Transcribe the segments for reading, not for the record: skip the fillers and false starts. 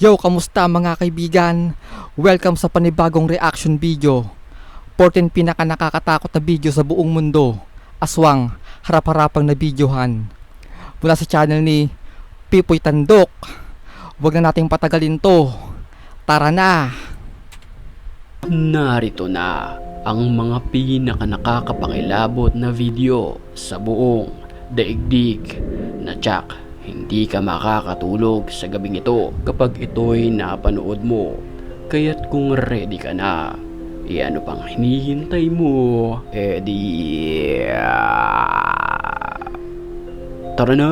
Yo, kamusta mga kaibigan? Welcome sa panibagong reaction video. 14 pinaka nakakatakot na video sa buong mundo. Aswang, harap-harapang na videohan. Mula sa channel ni Pipoy Tandok. Huwag na nating patagalin to. Tara na! Narito na ang mga pinaka nakakapangilabot na video sa buong daigdig na tsak. Hindi ka makakatulog sa gabing ito kapag ito'y napanood mo. Kaya't kung ready ka na, ano pang hinihintay mo? Tara na!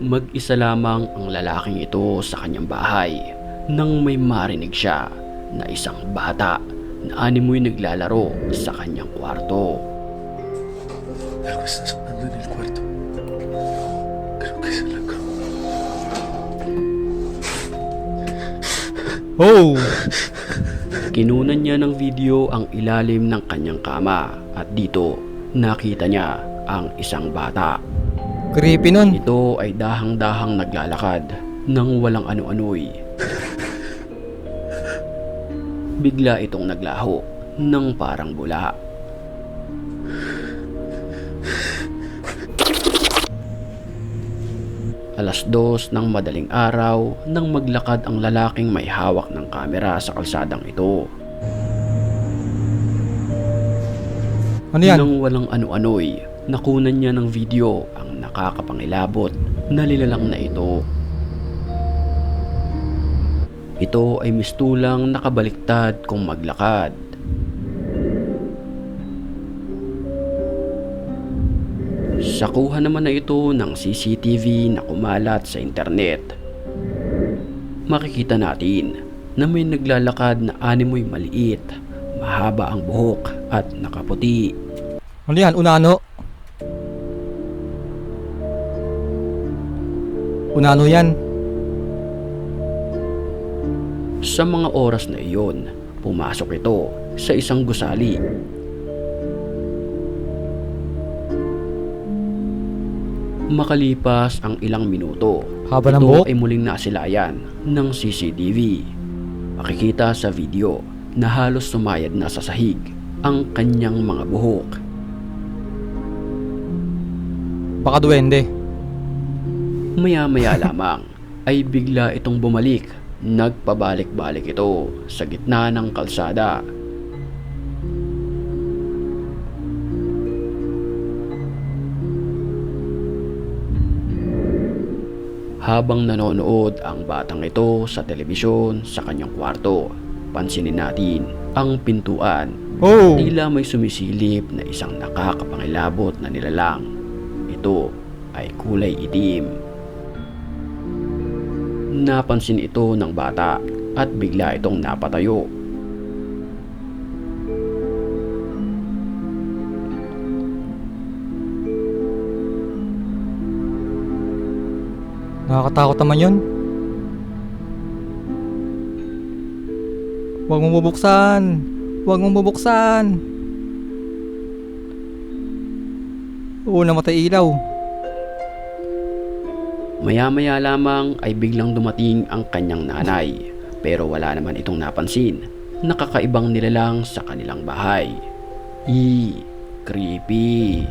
Mag-isa lamang ang lalaking ito sa kanyang bahay nang may marinig siya na isang bata na animoy naglalaro sa kanyang kwarto. Algo está sonando en el cuarto. Creo que es la cama. Oh! Kinunan niya ng video ang ilalim ng kanyang kama at dito nakita niya ang isang bata. Creepy nun. Ito ay dahang-dahang naglalakad nang walang ano-ano'y. Bigla itong naglaho ng parang bula. Alas 2 ng madaling araw nang maglakad ang lalaking may hawak ng kamera sa kalsadang ito. Ano yan? Nang walang ano-ano'y, nakunan niya ng video ang nakakapangilabot na nilalang na ito. Ito ay mistulang nakabaliktad kung maglakad. Sakuha naman na ito ng CCTV na kumalat sa internet. Makikita natin na may naglalakad na animoy maliit, mahaba ang buhok at nakaputi. Ano yan? Unano? Unano yan? Sa mga oras na iyon, pumasok ito sa isang gusali. Makalipas ang ilang minuto, Haba ng ito buhok? ay muling nasilayan ng CCTV. Makikita sa video na halos sumayad na sa sahig ang kanyang mga buhok. Baka duwende. Maya-maya lamang ay bigla itong bumalik. Nagpabalik-balik ito sa gitna ng kalsada. Habang nanonood ang batang ito sa telebisyon sa kanyang kwarto, pansinin natin ang pintuan. Oh! Tila may sumisilip na isang nakakapangilabot na nilalang. Ito ay kulay itim. Napansin ito ng bata at bigla itong napatayo. Nakakatakot naman yun. Huwag mong bubuksan. Huwag mong bubuksan. Oo, namatay ilaw. Maya-maya lamang ay biglang dumating ang kanyang nanay, pero wala naman itong napansin na kakaibang nilalang sa kanilang bahay. Creepy.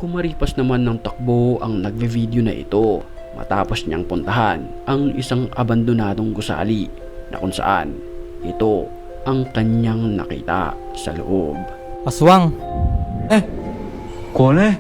Kumaripas naman ng takbo ang nagve-video na ito matapos niyang puntahan ang isang abandonadong gusali na kung saan ito ang kanyang nakita sa loob. Aswang. ¿Cuál es?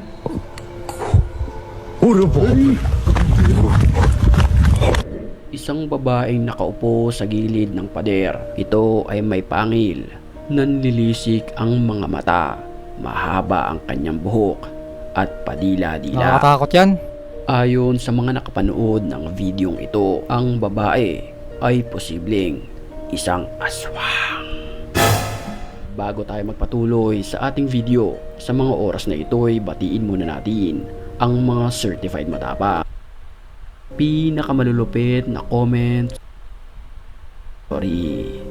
Isang babaeng nakaupo sa gilid ng pader. Ito ay may pangil. Nanlilisik ang mga mata. Mahaba ang kanyang buhok at padila-dila. Nakakatakot yan. Ayon sa mga nakapanood ng videong ito, ang babae ay posibleng isang aswang. Bago tayo magpatuloy sa ating video, sa mga oras na ito ay batiin muna natin ang mga certified matapang. Pinakamalulupit na comment. Sorry.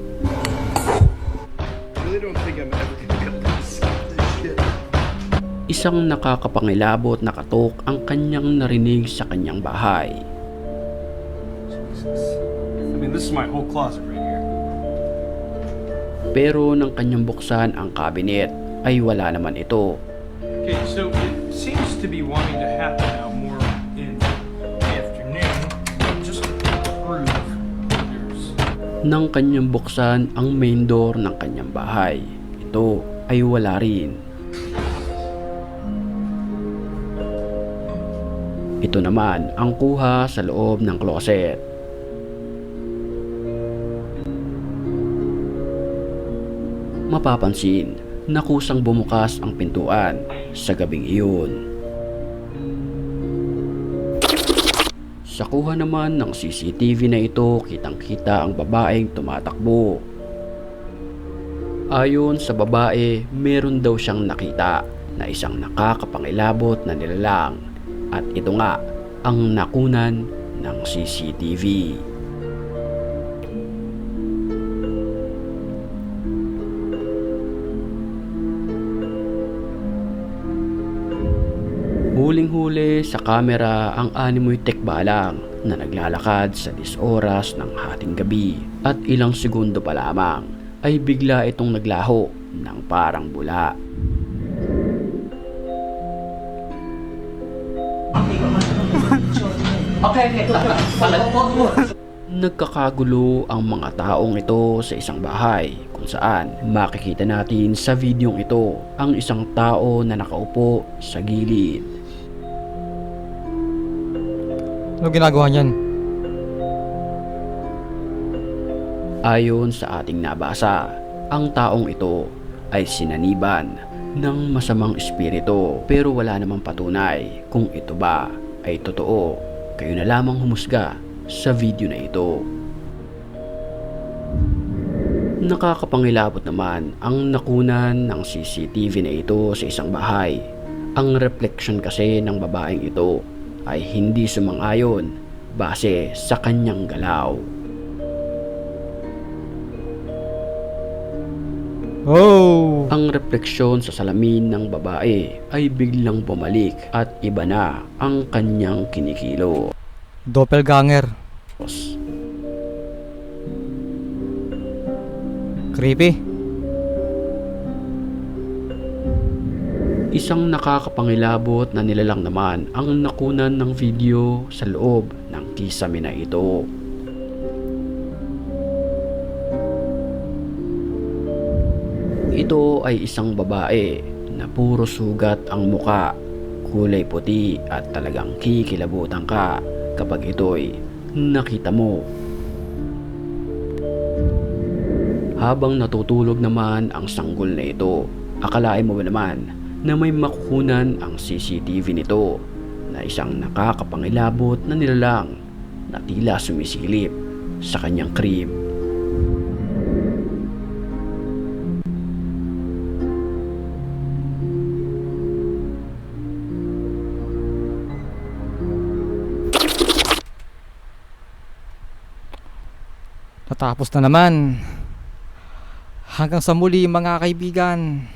I really don't think I'm ever gonna be able to stop this shit. Isang nakakapangilabot na katok ang kanyang narinig sa kanyang bahay. I mean, this is my whole closet right here. Pero nang kanyang buksan ang cabinet ay wala naman ito. Okay, so it seems to be wanting to happen now more in the afternoon. Just to prove there's Nang kanyang buksan ang main door ng kanyang bahay, ito ay wala rin. Ito naman ang kuha sa loob ng closet. Mapapansin na kusang bumukas ang pintuan sa gabing iyon. Sa kuha naman ng CCTV na ito, kitang-kita ang babaeng tumatakbo. Ayon sa babae, meron daw siyang nakita na isang nakakapangilabot na nilalang at ito nga ang nakunan ng CCTV. Huling-huli sa kamera ang animoy tekbalang na naglalakad sa 10 oras ng hating gabi at ilang segundo pa lamang ay bigla itong naglaho ng parang bula. Nagkakagulo ang mga taong ito sa isang bahay kung saan makikita natin sa videong ito ang isang tao na nakaupo sa gilid. Ano ginagawa niyan? Ayon sa ating nabasa, ang taong ito ay sinaniban ng masamang espiritu pero wala namang patunay kung ito ba ay totoo. Kayo na lamang humusga sa video na ito. Nakakapangilabot naman ang nakunan ng CCTV na ito sa isang bahay. Ang reflection kasi ng babaeng ito ay hindi sumang-ayon base sa kanyang galaw. Oh! Ang refleksyon sa salamin ng babae ay biglang bumalik at iba na ang kanyang kinikilos. Doppelganger. Creepy. Isang nakakapangilabot na nilalang naman ang nakunan ng video sa loob ng kisame na ito. Ito ay isang babae na puro sugat ang muka, kulay puti at talagang kikilabutan ka kapag ito'y nakita mo. Habang natutulog naman ang sanggol na ito, akalain mo ba naman na may makukunan ang CCTV nito na isang nakakapangilabot na nilalang na tila sumisilip sa kanyang crib. Natapos na naman. Hanggang sa muli mga kaibigan.